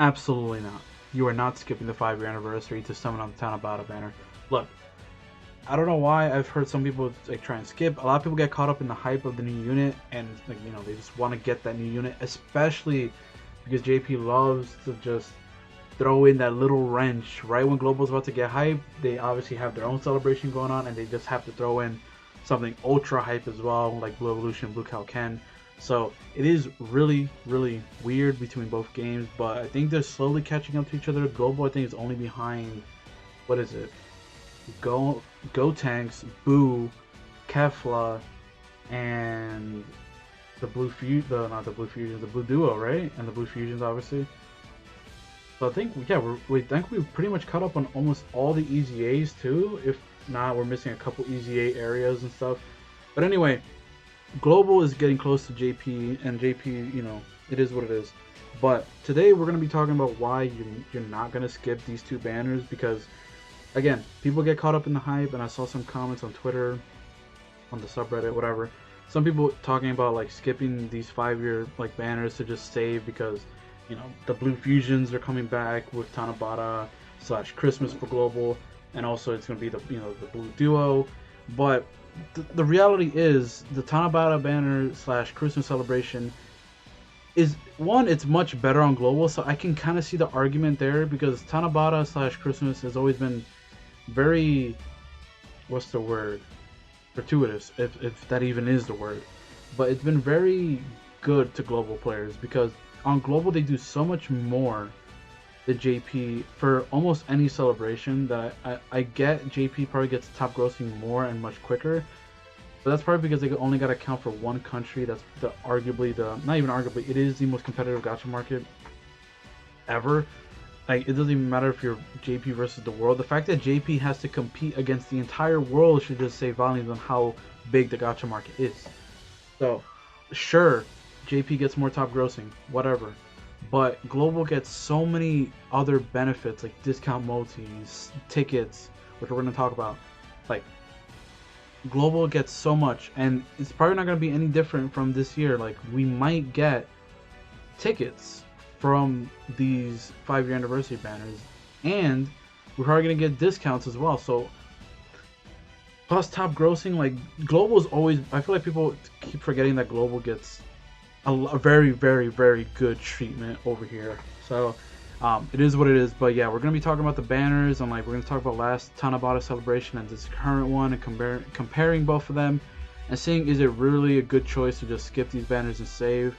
Absolutely not. You are not skipping the 5-year anniversary to summon on the Tanabata banner. Look, I don't know why I've heard some people like try and skip. A lot of people get caught up in the hype of the new unit, and like they just want to get that new unit, especially because JP loves to just throw in that little wrench right when Global's about to get hype. They obviously have their own celebration going on, and they just have to throw in something ultra hype as well, like Blue Evolution, Blue Kaioken. So it is really, really weird between both games, but I think they're slowly catching up to each other. Global, I think, is only behind, what is it? Go Tanks, Boo, Kefla, and the Blue Fusion, not the Blue Fusion, the Blue Duo, right? And the Blue Fusions, obviously. So I think, yeah, we think we've pretty much caught up on almost all the EZAs too. If not, we're missing a couple EZA areas and stuff. But anyway, Global is getting close to JP, and JP, it is what it is. But today we're going to be talking about why you're not going to skip these two banners, because again, people get caught up in the hype, and I saw some comments on Twitter, on the subreddit, whatever. Some people talking about like skipping these 5-year like banners to just save because the Blue Fusions are coming back with Tanabata / Christmas for Global, and also it's going to be the Blue Duo. But the reality is the Tanabata banner / Christmas celebration is one. It's much better on Global, so I can kind of see the argument there, because Tanabata / Christmas has always been very, what's the word, fortuitous, if that even is the word, but it's been very good to Global players, because on Global they do so much more than JP for almost any celebration that I get JP probably gets top grossing more and much quicker, but that's probably because they only got to count for one country. That's arguably not even arguably, it is the most competitive gacha market ever. Like, it doesn't even matter if you're JP versus the world. The fact that JP has to compete against the entire world should just say volumes on how big the gacha market is. So, sure, JP gets more top grossing, whatever. But Global gets so many other benefits, like discount multis, tickets, which we're going to talk about. Like, Global gets so much, and it's probably not going to be any different from this year. Like, we might get tickets from these 5-year anniversary banners, and we're probably going to get discounts as well. So plus top grossing, like Global is always, I feel like people keep forgetting that Global gets a very, very, very good treatment over here. So it is what it is. But yeah, we're going to be talking about the banners, and like we're going to talk about last Tanabata celebration and this current one, and comparing both of them and seeing, is it really a good choice to just skip these banners and save.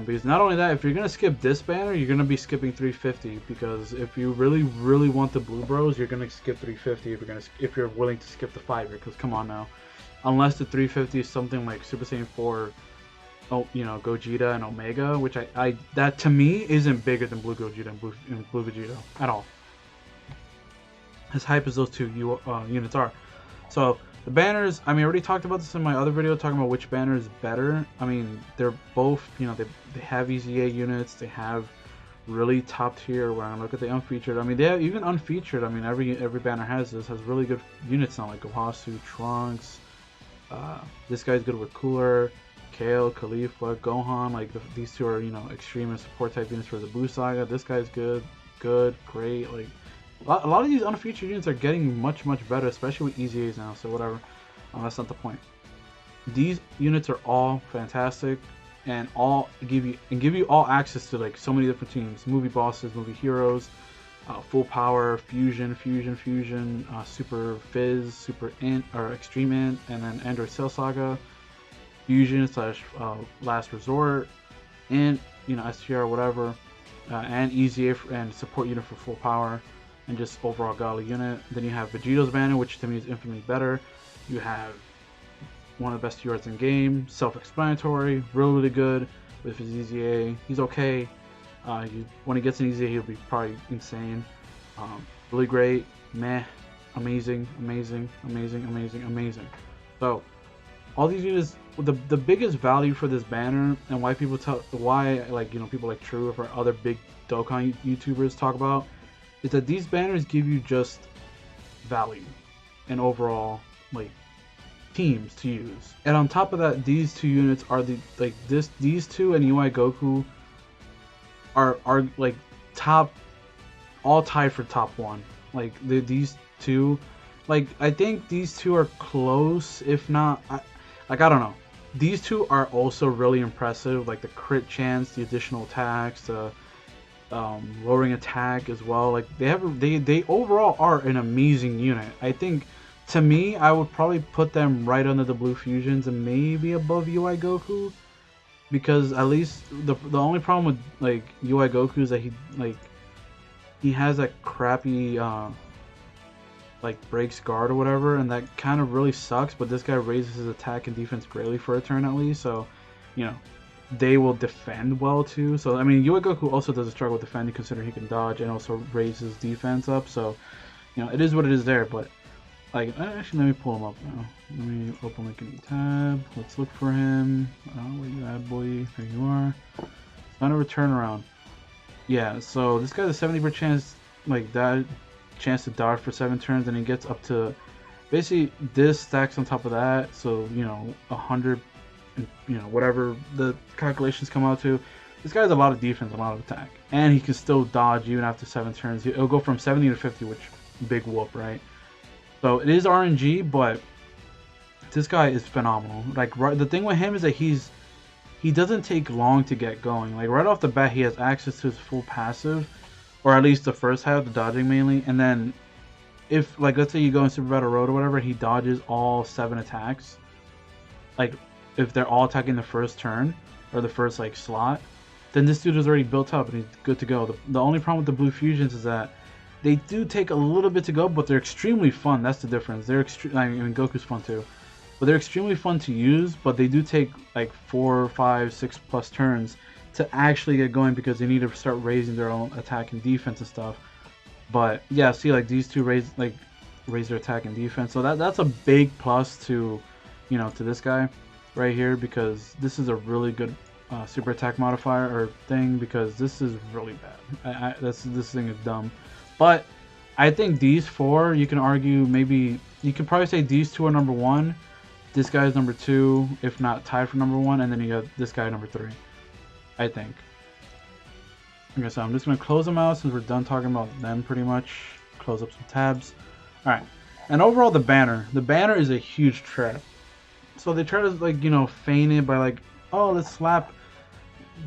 Because not only that, if you're going to skip this banner, you're going to be skipping 350, because if you really, really want the Blue Bros, you're going to skip 350 if you're willing to skip the 5-year, because come on now. Unless the 350 is something like Super Saiyan 4, Gogeta and Omega, which that to me isn't bigger than Blue Gogeta and Blue Vegito at all. As hype as those two units are. So the banners, I mean, I already talked about this in my other video, talking about which banner is better. I mean, they're both, they have EZA units, they have really top tier. When I look at the unfeatured, I mean, they have even unfeatured. I mean, every banner has really good units now, like Gohasu, Trunks. This guy's good with Cooler, Kale, Khalifa, Gohan. Like these two are extreme and support type units for the Buu Saga. This guy's good, great. Like a lot of these unfeatured units are getting much, much better, especially with EZAs now, so whatever. That's not the point. These units are all fantastic, and all give you all access to like so many different teams, movie bosses, movie heroes, full power, fusion, super fizz, super int or extreme int, and then Android Cell Saga, fusion / last resort, and STR, whatever, and EZA and support unit for full power, and just overall godly unit. Then you have Vegito's banner, which to me is infinitely better. You have one of the best URs in game, self-explanatory, really good with his EZA. He's okay. When he gets an EZA, he'll be probably insane. Really great, meh, amazing. So all these units, the biggest value for this banner, and why people people like True or other big Dokkan YouTubers talk about, is that these banners give you just value and overall like teams to use. And on top of that, these two units are these two and UI Goku are like top, all tied for top 1. Like these two, like I think these two are close, if not, I don't know. These two are also really impressive, like the crit chance, the additional attacks, the lowering attack as well. Like they overall are an amazing unit. I think, to me, I would probably put them right under the Blue Fusions and maybe above UI Goku, because at least the only problem with like UI Goku is that he has that crappy like breaks guard or whatever, and that kind of really sucks. But this guy raises his attack and defense greatly for a turn at least, so you know they will defend well too. So I mean, UI Goku also doesn't struggle with defending, considering he can dodge and also raises defense up. So you know, it is what it is there. But like, actually, let me pull him up now. Let me open like a new tab. Let's look for him. Where you at, boy? There you are. Not a return around. Yeah. So this guy's a 70% chance, like that, chance to dodge for 7 turns, and he gets up to basically this stacks on top of that. So you know, 100. You know, whatever the calculations come out to, this guy has a lot of defense, a lot of attack, and he can still dodge even after 7 turns. It'll go from 70 to 50, which big whoop, right? So it is RNG, but this guy is phenomenal. Like, the thing with him is that he doesn't take long to get going. Like right off the bat, he has access to his full passive, or at least the first half, the dodging mainly, and then if, like, let's say you go in Super Battle Road or whatever, he dodges all 7 attacks. Like, if they're all attacking the first turn or the first like slot, then this dude is already built up and he's good to go. The only problem with the Blue Fusions is that they do take a little bit to go, but they're extremely fun. That's the difference. They're I mean, Goku's fun too, but they're extremely fun to use. But they do take like 4, 5, 6+ turns to actually get going, because they need to start raising their own attack and defense and stuff. But yeah, see, like these two raise their attack and defense, so that's a big plus to, you know, to this guy right here, because this is a really good super attack modifier or thing, because this is really bad. This thing is dumb. But I think these 4, you can argue, maybe you can probably say these 2 are number 1, this guy is number 2, if not tied for number 1, and then you got this guy number 3, I think. Okay, so I'm just gonna close them out since we're done talking about them pretty much. Close up some tabs. Alright, and overall the banner is a huge trap. So they try to, like, you know, feign it by like, oh, let's slap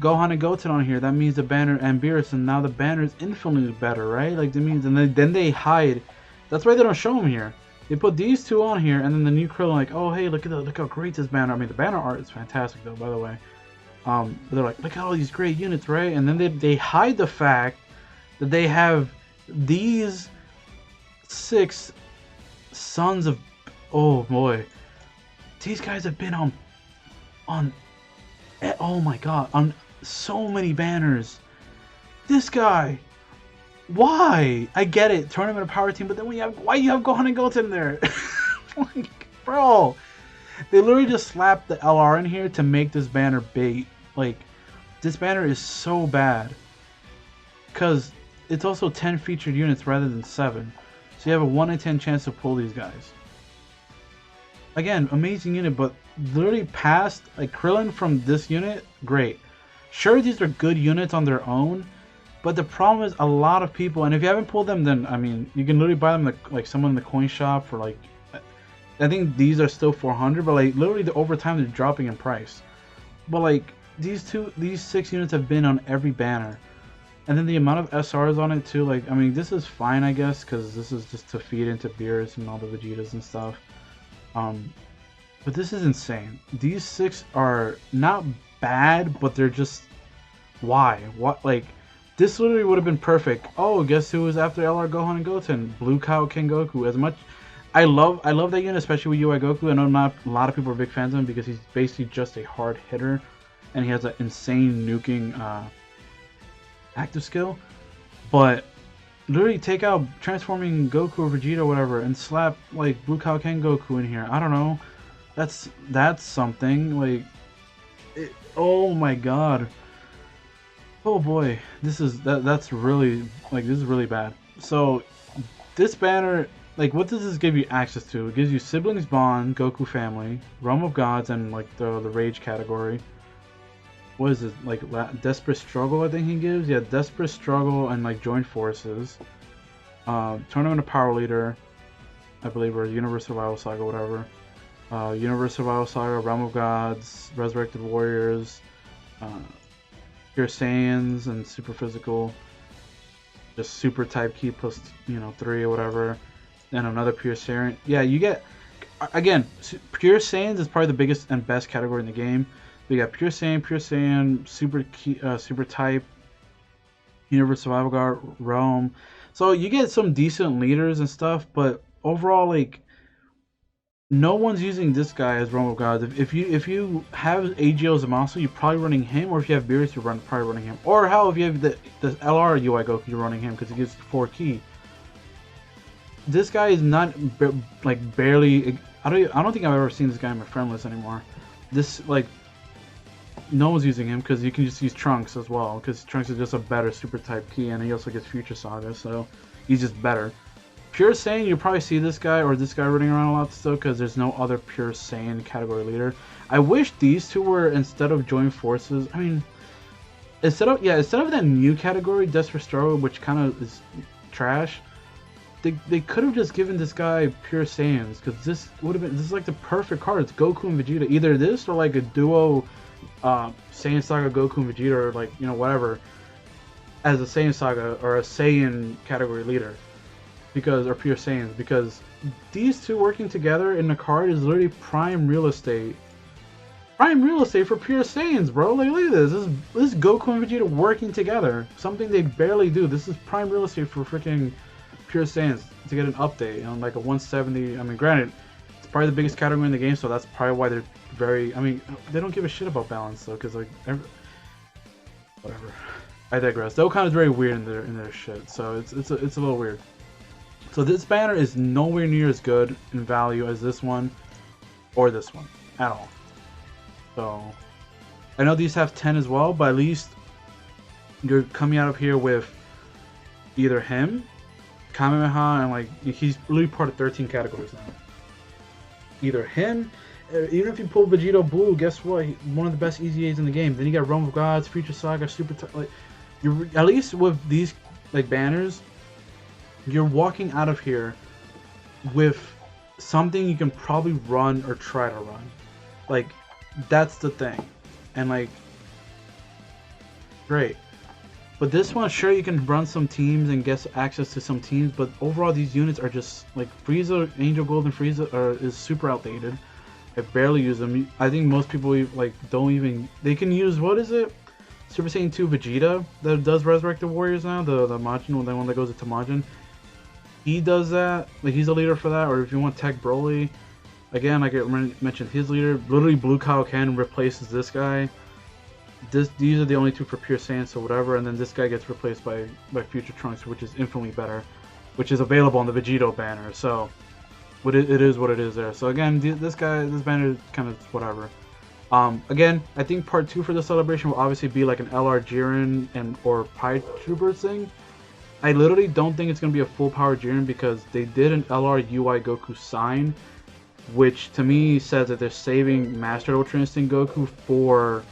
Gohan and Goten on here. That means the banner and Beerus, and now the banner is infinitely better, right? Like, that means, and then they hide. That's why they don't show them here. They put these 2 on here, and then the new Krillin, like, oh hey, look how great this banner. I mean, the banner art is fantastic though, by the way. But they're like, look at all these great units, right? And then they hide the fact that they have these 6 sons of, oh boy. These guys have been on oh my god, on so many banners. This guy, why? I get it, tournament of power team, but then why you have Gohan and Goten there? Like, bro, they literally just slapped the LR in here to make this banner bait. Like, this banner is so bad, because it's also 10 featured units rather than 7, so you have a 1 in 10 chance to pull these guys. Again, amazing unit, but literally past, like, Krillin from this unit, great. Sure, these are good units on their own, but the problem is a lot of people, and if you haven't pulled them, then, I mean, you can literally buy them, like someone in the coin shop for, like, I think these are still 400, but, like, literally over time they're dropping in price. But, like, these 6 units have been on every banner. And then the amount of SRs on it too, like, I mean, this is fine, I guess, because this is just to feed into Beerus and all the Vegetas and stuff. But this is insane. These 6 are not bad, but they're just, why? What, like, this literally would have been perfect. Oh, guess who was after LR Gohan and Goten? Blue Kaioken Goku. As much, I love that unit, especially with UI Goku. I know not a lot of people are big fans of him because he's basically just a hard hitter, and he has an insane nuking active skill. But literally take out transforming Goku or Vegeta or whatever and slap like Blue Kaioken Goku in here. I don't know. That's something. Like, oh my god. Oh boy. That's really, like, this is really bad. So this banner, like, what does this give you access to? It gives you Siblings Bond, Goku Family, Realm of Gods, and like the Rage category. what is it, like Desperate Struggle, I think he gives? Yeah, Desperate Struggle and like Joint Forces. Tournament of Power Leader, I believe, or Universe Survival Saga, whatever. Universe Survival Saga, Realm of Gods, Resurrected Warriors, Pure Saiyans, and Super Physical. Just Super Type Key plus, 3 or whatever. And another Pure Saiyan. Yeah, you get, again, Pure Saiyans is probably the biggest and best category in the game. We got Pure Saiyan, Super Key, Super Type, Universe Survival Guard, Realm. So you get some decent leaders and stuff, but overall, like, no one's using this guy as Realm of Gods. If you have AGL as a monster, you're probably running him, or if you have Beerus, you're probably running him. Or how if you have the LR UI Goku, you're running him because he gives 4 key. This guy is not like barely. I don't think I've ever seen this guy in my friend list anymore. This like no one's using him because you can just use Trunks as well because Trunks is just a better Super Type key, and he also gets Future Saga, so he's just better. Pure Saiyan, you'll probably see this guy or this guy running around a lot still because there's no other Pure Saiyan category leader. I wish these two were instead of Joint Forces. I mean, instead of that new category, Desperate Struggle, which kind of is trash. They could have just given this guy Pure Saiyans because this is like the perfect card. It's Goku and Vegeta, either this or like a duo Saiyan Saga Goku and Vegeta, or like whatever as a Saiyan Saga or a Saiyan category leader, or Pure Saiyans, because these two working together in the card is literally prime real estate. Prime real estate for Pure Saiyans, bro. Like, look at this. This is Goku and Vegeta working together. Something they barely do. This is prime real estate for freaking Pure Saiyans to get an update on like a 170. I mean, granted, it's probably the biggest category in the game, so that's probably why they're very. I mean, they don't give a shit about balance though, because like whatever. I digress. Dokkan is very weird in their shit, so it's a little weird. So this banner is nowhere near as good in value as this one or this one at all. So I know these have 10 as well, but at least you're coming out of here with either him, Kamehameha, and like he's really part of 13 categories now. Either him, even if you pull Vegito Blue, guess what? One of the best EZAs in the game. Then you got Realm of Gods, Future Saga, like you're at least with these like banners, you're walking out of here with something you can probably run or try to run. Like that's the thing, and like great. But this one, sure, you can run some teams and get access to some teams, but overall these units are just like Frieza, Angel Gold, and Frieza is super outdated. I barely use them. I think most people like don't even. They can use, what is it? Super Saiyan 2 Vegeta that does Resurrected Warriors now. The Majin, the one that goes into Majin. He does that. Like he's a leader for that. Or if you want Tech Broly, again, like I mentioned, his leader, literally Blue Kaioken replaces this guy. These are the only two for Pure Saiyan, so whatever, and then this guy gets replaced by Future Trunks, which is infinitely better, which is available on the Vegito banner. So, it is what it is there. So again, this banner is kind of whatever. Again, I think part 2 for the celebration will obviously be like an LR Jiren or Pi Troopers thing. I literally don't think it's gonna be a full power Jiren because they did an LR UI Goku sign, which to me says that they're saving Master Ultra Instinct Goku for,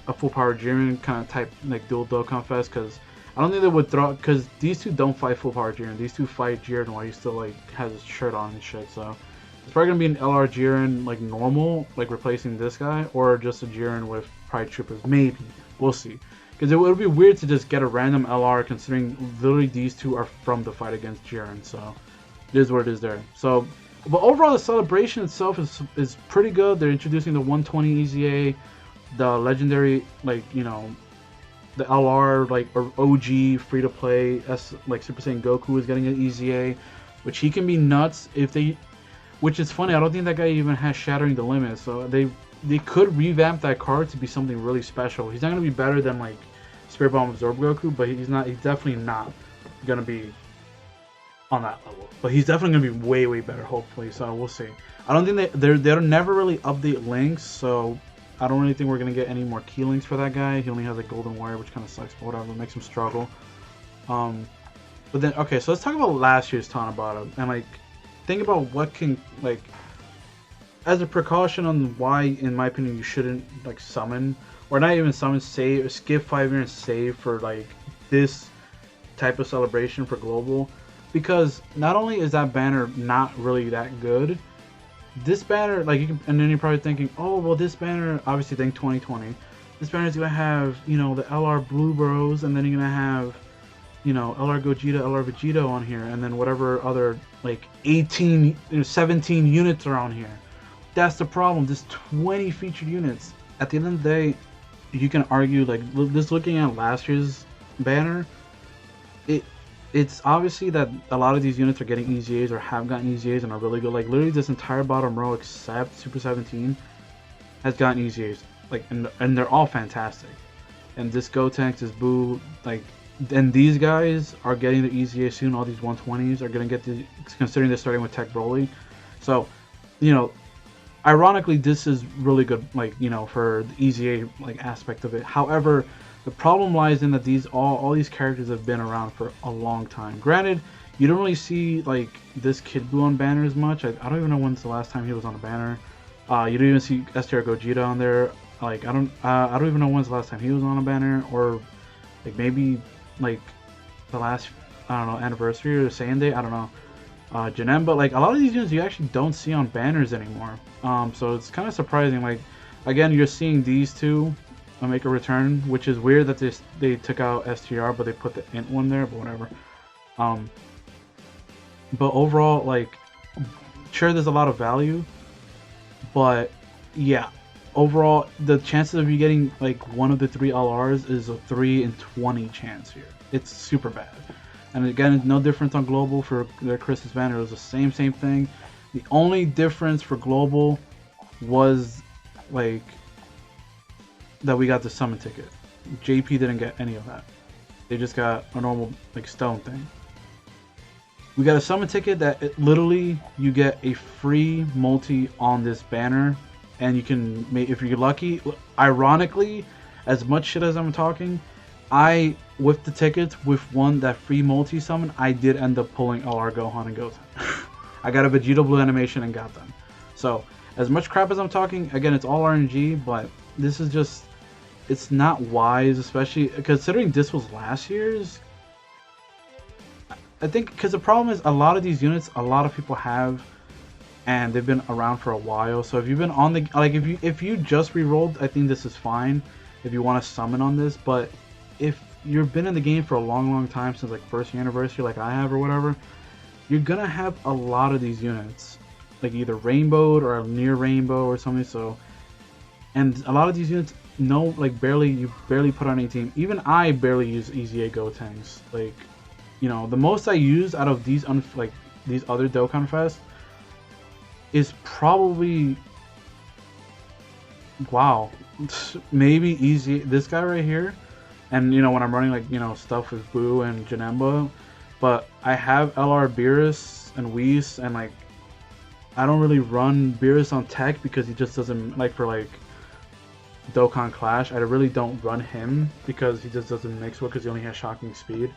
a full power Jiren kind of type, like dual Dokkan Fest, because I don't think they would throw, because these two don't fight full power Jiren. These two fight Jiren while he still like has his shirt on and shit. So it's probably gonna be an LR Jiren like normal, like replacing this guy, or just a Jiren with Pride Troopers. Maybe we'll see, because it would be weird to just get a random LR considering literally these two are from the fight against Jiren. So it is what it is there. So. But overall, the celebration itself is pretty good. They're introducing the 120 EZA, the legendary, like, the LR, like, or OG free-to-play, like, Super Saiyan Goku is getting an EZA, which he can be nuts if they... Which is funny, I don't think that guy even has Shattering the Limit, so they could revamp that card to be something really special. He's not going to be better than, like, Spirit Bomb Absorb Goku, but he's definitely not going to be on that level, but he's definitely gonna be way better, hopefully. So we'll see. I don't think they'll never really update links, so I don't really think we're gonna get any more key links for that guy. He only has a Golden Warrior, which kind of sucks, but whatever, makes him struggle. But then okay, so let's talk about last year's Tanabata and like think about what can like. as a precaution on why, in my opinion, you shouldn't like summon, or not even summon, save, or skip 5 years and save for like this type of celebration for global, because not only is that banner not really that good, this banner, like, you can, and then you're probably thinking, oh well, this banner, obviously think 2020, this banner is gonna have, you know, the LR Blue Bros, and then you're gonna have, you know, LR Gogeta, LR Vegito on here, and then whatever other like 18, 17 units are on here. That's the problem. There's 20 featured units. At the end of the day, you can argue, like, just looking at last year's banner, it's obviously that a lot of these units are getting EZAs or have gotten EZAs and are really good. Like, literally this entire bottom row except Super 17 has gotten EZAs. Like, and they're all fantastic. And this Gotenks, this Boo, like, and these guys are getting the EZA soon. All these 120s are going to get the, considering they're starting with Tech Broly. So, you know, ironically, this is really good, like, you know, for the EZA like aspect of it. However, the problem lies in that these all these characters have been around for a long time. Granted, you don't really see like this Kid Buu on banner as much. I don't even know when's the last time he was on a banner. You don't even see STR Gogeta on there. Like, I don't even know when's the last time he was on a banner, or like maybe like the last, I don't know, anniversary or Saiyan Day. I don't know. Janem, but like a lot of these units you actually don't see on banners anymore. So it's kind of surprising. Like, again, you're seeing these two make a return, which is weird that they took out STR, but they put the int one there. But whatever. But overall, like, sure, there's a lot of value, but yeah, overall, the chances of you getting like one of the 3 LRs is a 3 in 20 chance here. It's super bad. And again, it's no difference on global for their Christmas banner. It was the same thing. The only difference for global was like that we got the summon ticket. JP didn't get any of that. They just got a normal like stone thing. We got a summon ticket that literally you get a free multi on this banner, and you can make, if you're lucky. Ironically, as much shit as I'm talking, with the tickets, with that free multi summon, I did end up pulling LR Gohan and Goten. I got a Vegito Blue animation and got them. So, as much crap as I'm talking, again, it's all RNG, but this is just, it's not wise, especially considering this was last year's. I think, because the problem is, a lot of these units, a lot of people have, and they've been around for a while. So if you've been on the, like, if you just re-rolled, I think this is fine if you want to summon on this. But if you've been in the game for a long time, since like first year anniversary like I have or whatever, you're gonna have a lot of these units, like either rainbowed or near rainbow or something. So, and a lot of these units, no, like you barely put on a team. Even I barely use EZA Gotenks. Like, you know, the most I use out of these these other Dokkan Fest is probably, wow, maybe easy this guy right here. And you know, when I'm running like, you know, stuff with Boo and Janemba, but I have LR Beerus and Whis, and like I don't really run Beerus on tech because he just doesn't, like, for like Dokkan Clash, I really don't run him because he just doesn't mix well, because he only has shocking speed.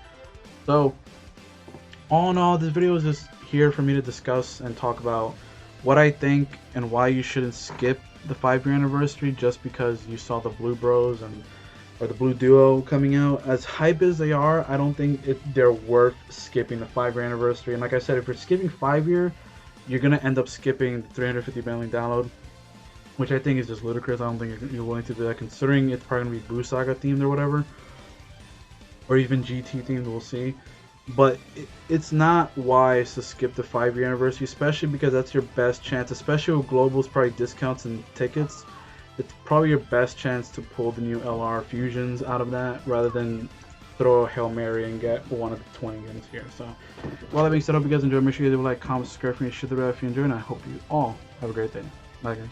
So all in all, this video is just here for me to discuss and talk about what I think and why you shouldn't skip the 5-year anniversary just because you saw the Blue Bros or the Blue Duo coming out. As hype as they are, I don't think they're worth skipping the 5-year anniversary. And like I said, if you're skipping 5-year, you're gonna end up skipping the 350 billion download, which I think is just ludicrous. I don't think you're willing to do that, considering it's probably gonna be Boo Saga themed or whatever, or even GT themed. We'll see. But it's not wise to skip the 5-year anniversary, especially because that's your best chance, especially with Global's probably discounts and tickets. It's probably your best chance to pull the new LR fusions out of that, rather than throw a Hail Mary and get one of the 20 units here. So, while that being said, I hope you guys enjoyed. Make sure you leave a like, comment, subscribe for me, share the video if you enjoyed, and I hope you all have a great day. Bye, guys.